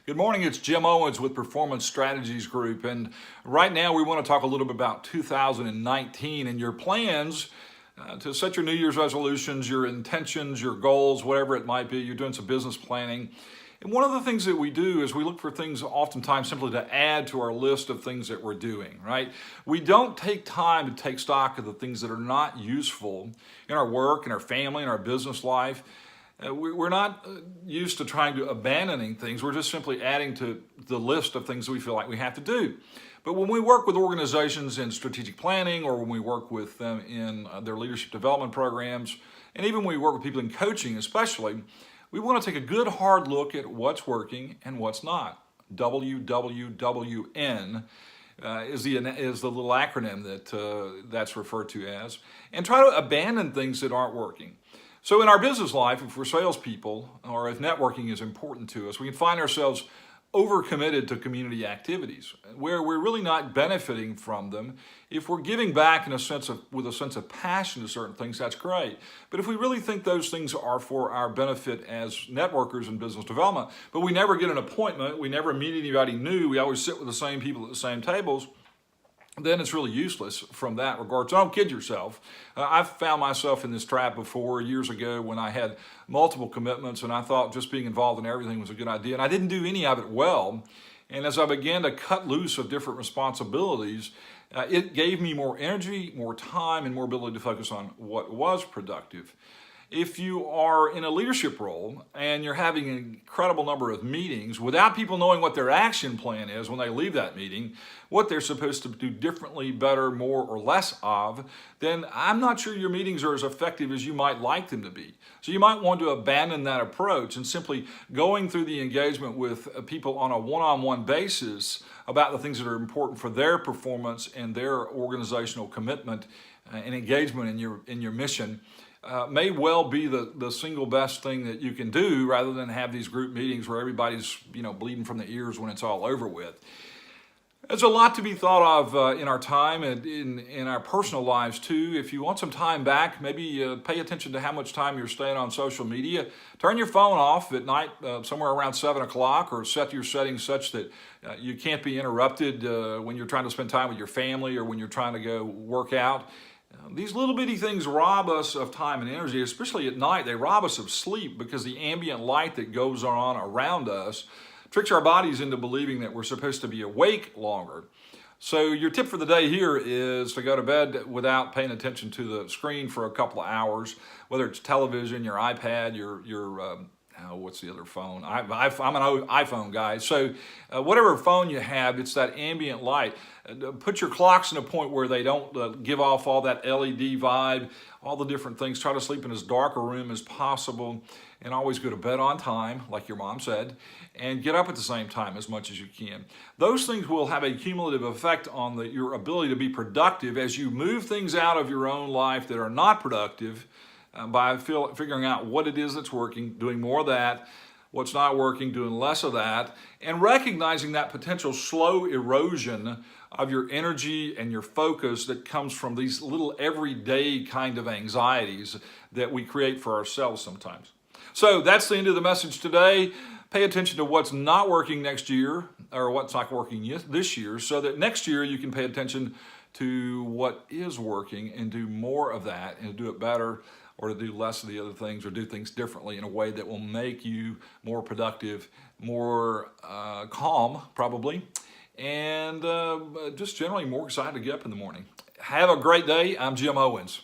Good morning, it's Jim Owens with Performance Strategies Group, and right now we want to talk a little bit about 2019 and your plans to set your New Year's resolutions, your intentions, your goals, whatever it might be. You're doing some business planning. And one of the things that we do is we look for things oftentimes simply to add to our list of things that we're doing, right? We don't take time to take stock of the things that are not useful in our work, in our family, in our business life. We're not used to trying to abandoning things. We're just simply adding to the list of things that we feel like we have to do. But when we work with organizations in strategic planning, or when we work with them in their leadership development programs, and even when we work with people in coaching especially, we want to take a good hard look at what's working and what's not. WWWN is the little acronym that's referred to as, and try to abandon things that aren't working. So in our business life, if we're salespeople or if networking is important to us, we can find ourselves overcommitted to community activities where we're really not benefiting from them. If we're giving back with a sense of passion to certain things, that's great. But if we really think those things are for our benefit as networkers in business development, but we never get an appointment, we never meet anybody new, we always sit with the same people at the same tables, then it's really useless from that regard. So don't kid yourself. I've found myself in this trap before years ago when I had multiple commitments and I thought just being involved in everything was a good idea, and I didn't do any of it well. And as I began to cut loose of different responsibilities, it gave me more energy, more time, and more ability to focus on what was productive. If you are in a leadership role and you're having an incredible number of meetings without people knowing what their action plan is when they leave that meeting, what they're supposed to do differently, better, more, or less of, then I'm not sure your meetings are as effective as you might like them to be. So you might want to abandon that approach and simply going through the engagement with people on a one-on-one basis about the things that are important for their performance and their organizational commitment and engagement in your mission. May well be the single best thing that you can do, rather than have these group meetings where everybody's bleeding from the ears when it's all over with. There's a lot to be thought of in our time and in our personal lives too. If you want some time back, maybe pay attention to how much time you're staying on social media. Turn your phone off at night somewhere around 7 o'clock, or set your settings such that you can't be interrupted when you're trying to spend time with your family or when you're trying to go work out. These little bitty things rob us of time and energy, especially at night. They rob us of sleep because the ambient light that goes on around us tricks our bodies into believing that we're supposed to be awake longer. So your tip for the day here is to go to bed without paying attention to the screen for a couple of hours, whether it's television, your iPad, what's the other phone? I'm an iPhone guy. So whatever phone you have, it's that ambient light. Put your clocks in a point where they don't give off all that LED vibe, all the different things. Try to sleep in as dark a room as possible, and always go to bed on time, like your mom said, and get up at the same time as much as you can. Those things will have a cumulative effect on your ability to be productive as you move things out of your own life that are not productive, by figuring out what it is that's working, doing more of that, what's not working, doing less of that, and recognizing that potential slow erosion of your energy and your focus that comes from these little everyday kind of anxieties that we create for ourselves sometimes. So that's the end of the message today. Pay attention to what's not working next year, or what's not working this year, so that next year you can pay attention to what is working and do more of that and do it better, or to do less of the other things, or do things differently in a way that will make you more productive, more calm probably, and just generally more excited to get up in the morning. Have a great day. I'm Jim Owens.